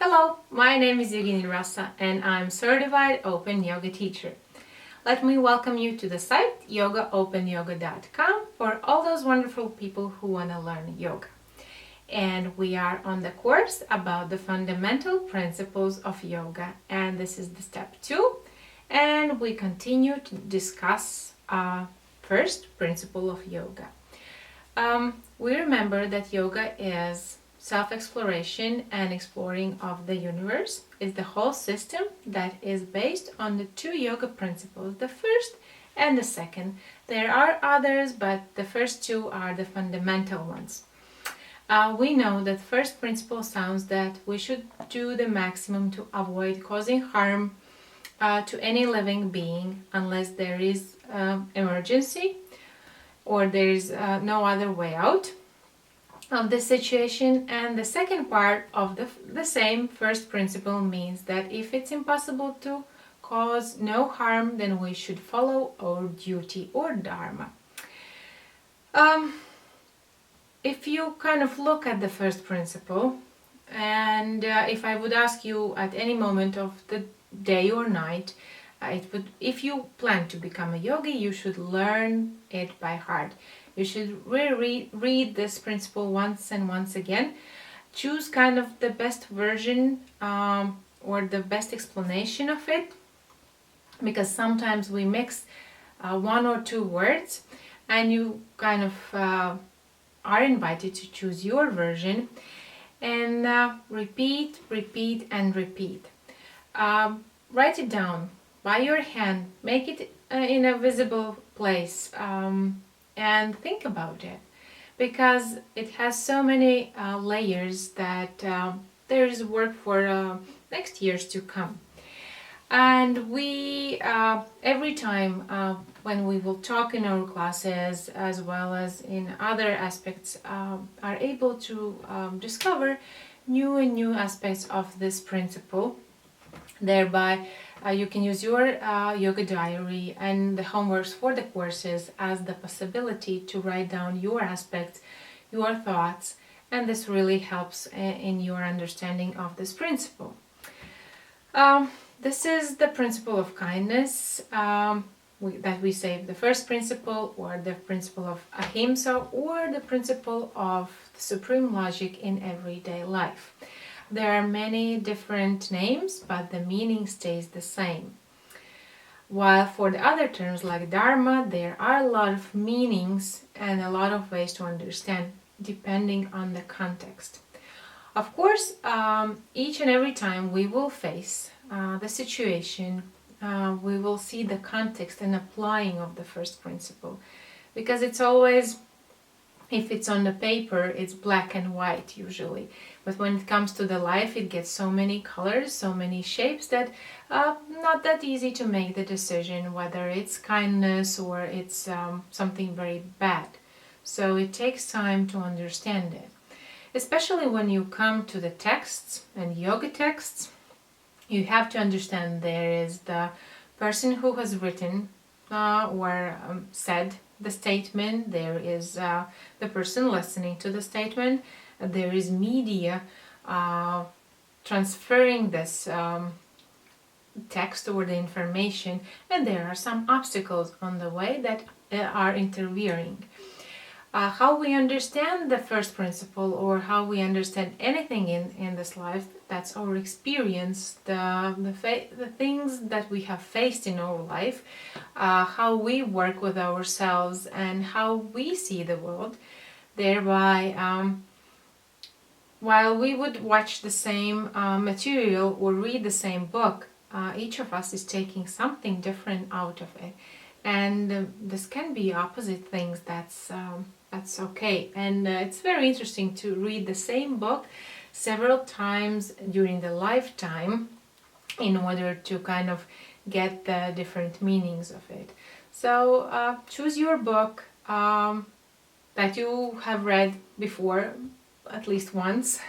Hello, my name is Irina and I'm certified open yoga teacher. Let me welcome you to the site yogaopenyoga.com for all those wonderful people who want to learn yoga. And we are on the course about the fundamental principles of yoga, and this is the step 2, and we continue to discuss first principle of yoga. We remember that yoga is self-exploration and exploring of the universe. Is the whole system that is based on the two yoga principles, the first and the second. There are others, but the first two are the fundamental ones. We know that first principle sounds that we should do the maximum to avoid causing harm to any living being unless there is emergency or there is no other way out of the situation. And the second part of the same first principle means that if it's impossible to cause no harm, then we should follow our duty or dharma. If you kind of look at the first principle, and if I would ask you at any moment of the day or night, if you plan to become a yogi, you should learn it by heart. You should really read this principle once and once again. Choose kind of the best version or the best explanation of it, because sometimes we mix one or two words, and you kind of are invited to choose your version and repeat, and repeat. Write it down by your hand, make it in a visible place, and think about it, because it has so many layers that there is work for next years to come. And we every time when we will talk in our classes as well as in other aspects are able to discover new and new aspects of this principle. Thereby you can use your yoga diary and the homeworks for the courses as the possibility to write down your aspects, your thoughts, and this really helps in your understanding of this principle. This is the principle of kindness that we say the first principle, or the principle of ahimsa, or the principle of the supreme logic in everyday life. There are many different names, but the meaning stays the same. While for the other terms like dharma, there are a lot of meanings and a lot of ways to understand depending on the context. Of course, each and every time we will face the situation, we will see the context and applying of the first principle, because it's always, if it's on the paper, it's black and white usually, but when it comes to the life, it gets so many colors, so many shapes that not that easy to make the decision whether it's kindness or it's something very bad. So it takes time to understand it, especially when you come to the texts and yoga texts. You have to understand there is the person who has written or said the statement, there is the person listening to the statement, there is media transferring this text or the information, and there are some obstacles on the way that are interfering. How we understand the first principle, or how we understand anything in this life, that's our experience, the things that we have faced in our life, how we work with ourselves and how we see the world. Thereby, while we would watch the same material or read the same book, each of us is taking something different out of it. And this can be opposite things, that's okay. And it's very interesting to read the same book several times during the lifetime in order to kind of get the different meanings of it. So choose your book that you have read before at least once,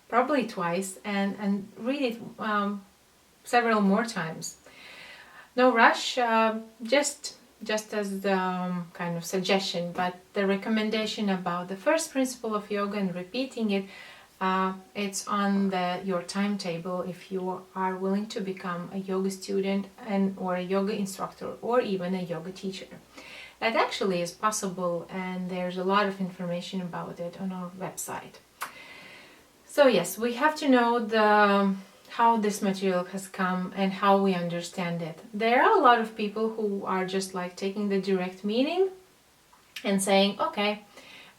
probably twice, and read it several more times. No rush, just as the kind of suggestion, but the recommendation about the first principle of yoga and repeating it It's on your timetable if you are willing to become a yoga student or a yoga instructor or even a yoga teacher. That actually is possible, and there's a lot of information about it on our website. So yes, we have to know how this material has come and how we understand it. There are a lot of people who are just like taking the direct meaning and saying, okay,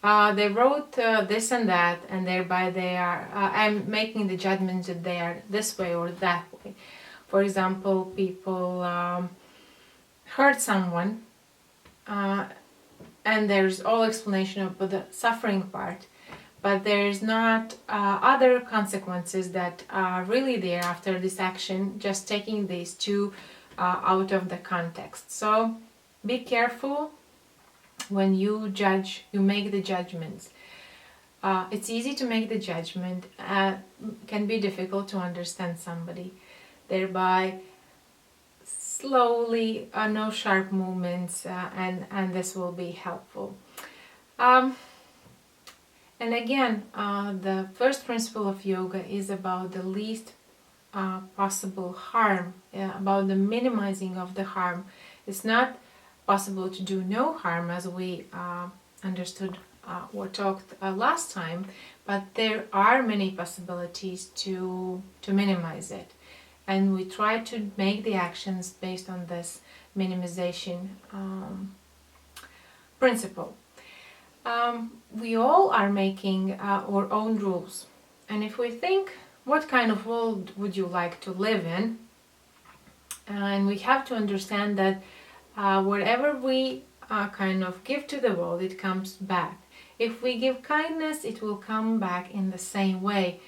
they wrote this and that, and thereby I'm making the judgment that they are this way or that way. For example, people hurt someone, and there's all explanation of the suffering part, but there's not other consequences that are really there after this action, just taking these two out of the context. So be careful when you judge, you make the judgments. It's easy to make the judgment, can be difficult to understand somebody. Thereby, slowly, no sharp movements, and this will be helpful. And again, the first principle of yoga is about the least possible harm, about the minimizing of the harm. It's not possible to do no harm, as we understood or talked last time, but there are many possibilities to minimize it. And we try to make the actions based on this minimization principle. We all are making our own rules, and if we think, what kind of world would you like to live in? And we have to understand that whatever we kind of give to the world, it comes back. If we give kindness, it will come back in the same way.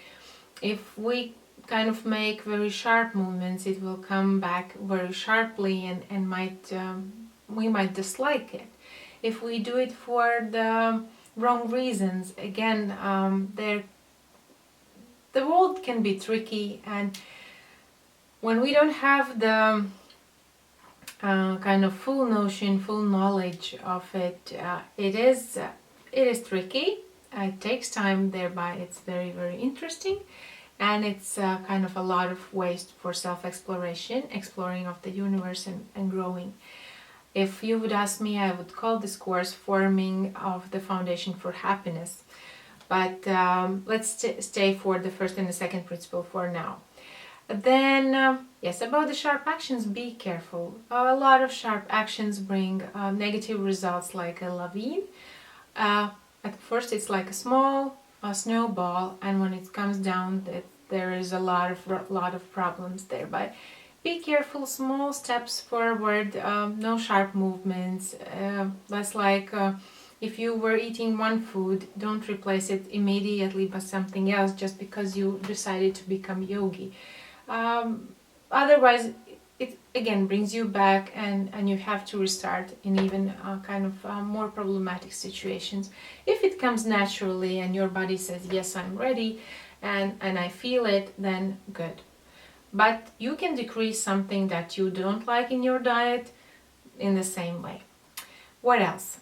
If we kind of make very sharp movements, it will come back very sharply, and we might dislike it. If we do it for the wrong reasons, again, the world can be tricky, and when we don't have the kind of full notion, full knowledge of it, it is tricky. It takes time, thereby it's very, very interesting, and it's kind of a lot of ways for self-exploration, exploring of the universe and growing. If you would ask me, I would call this course Forming of the Foundation for Happiness. But let's stay for the first and the second principle for now. Then, yes, about the sharp actions, be careful. A lot of sharp actions bring negative results like a lavine. At first it's like a small snowball, and when it comes down, there is a lot of problems thereby. Be careful, small steps forward, no sharp movements. That's like if you were eating one food, don't replace it immediately by something else just because you decided to become yogi. Otherwise, it again brings you back, and you have to restart in even kind of more problematic situations. If it comes naturally and your body says, yes, I'm ready, and I feel it, then good. But you can decrease something that you don't like in your diet in the same way. What else?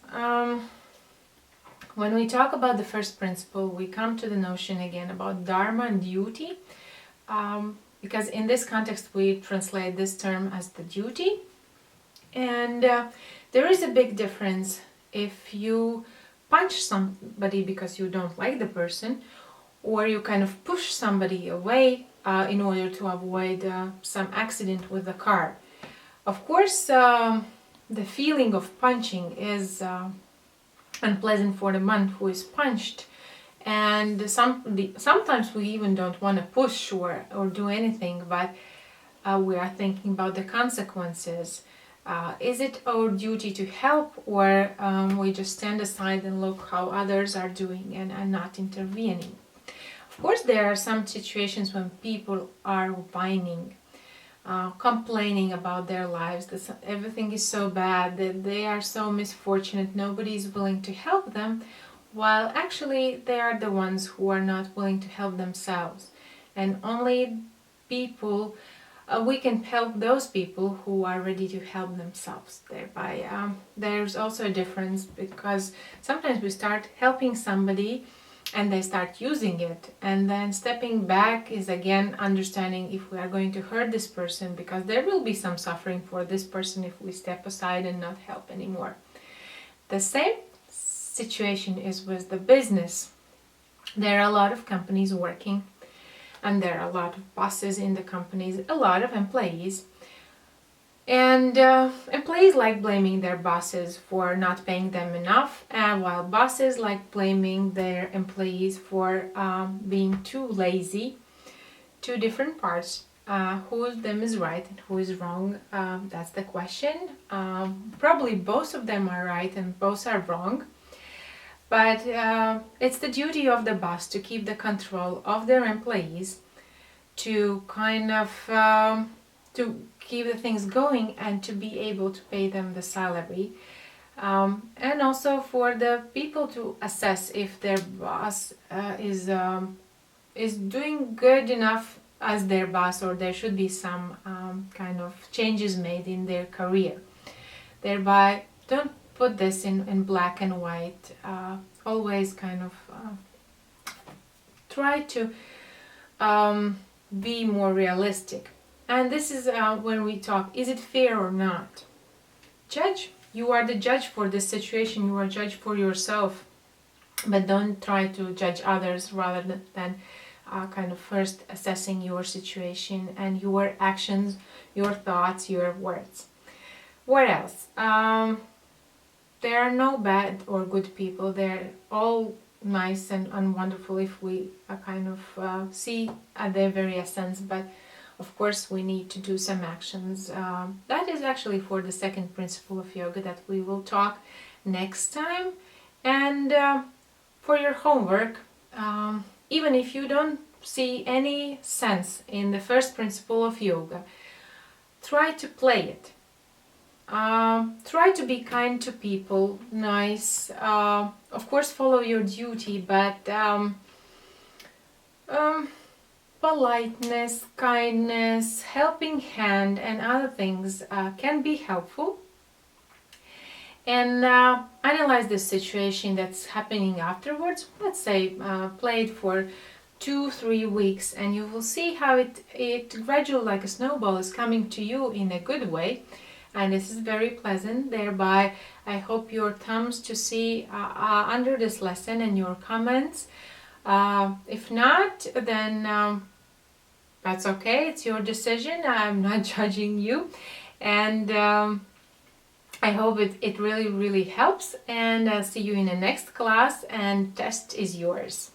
When we talk about the first principle, we come to the notion again about dharma and duty, because in this context we translate this term as the duty. And there is a big difference if you punch somebody because you don't like the person, or you kind of push somebody away in order to avoid some accident with the car. Of course, the feeling of punching is unpleasant for the one who is punched, and sometimes we even don't want to push or do anything, but we are thinking about the consequences. Is it our duty to help, or we just stand aside and look how others are doing and not intervening? Of course, there are some situations when people are whining, complaining about their lives, that everything is so bad, that they are so misfortunate, nobody is willing to help them, while actually they are the ones who are not willing to help themselves. And only people, we can help those people who are ready to help themselves. Thereby, there's also a difference, because sometimes we start helping somebody and they start using it. And then stepping back is again understanding if we are going to hurt this person, because there will be some suffering for this person if we step aside and not help anymore. The same situation is with the business. There are a lot of companies working, and there are a lot of bosses in the companies, a lot of employees. And employees like blaming their bosses for not paying them enough, while bosses like blaming their employees for being too lazy. Two different parts. Who of them is right and who is wrong? That's the question. Probably both of them are right and both are wrong. But it's the duty of the boss to keep the control of their employees, to kind of to keep the things going and to be able to pay them the salary. And also for the people to assess if their boss is doing good enough as their boss, or there should be some kind of changes made in their career. Thereby, don't put this in black and white. Always kind of try to be more realistic. And this is when we talk, is it fair or not? Judge. You are the judge for this situation. You are judge for yourself. But don't try to judge others rather than kind of first assessing your situation and your actions, your thoughts, your words. What else? There are no bad or good people. They're all nice and wonderful if we kind of see at their very essence. But of course, we need to do some actions. That is actually for the second principle of yoga that we will talk next time. And for your homework, even if you don't see any sense in the first principle of yoga, try to play it. Try to be kind to people, nice. Of course, follow your duty, but politeness, kindness, helping hand, and other things can be helpful. And analyze the situation that's happening afterwards. Let's say play it for 2-3 weeks, and you will see how it gradually, like a snowball, is coming to you in a good way. And this is very pleasant. Thereby, I hope your thumbs to see under this lesson and your comments. If not, then that's okay. It's your decision. I'm not judging you. And I hope it really, really helps. And I'll see you in the next class. And test is yours.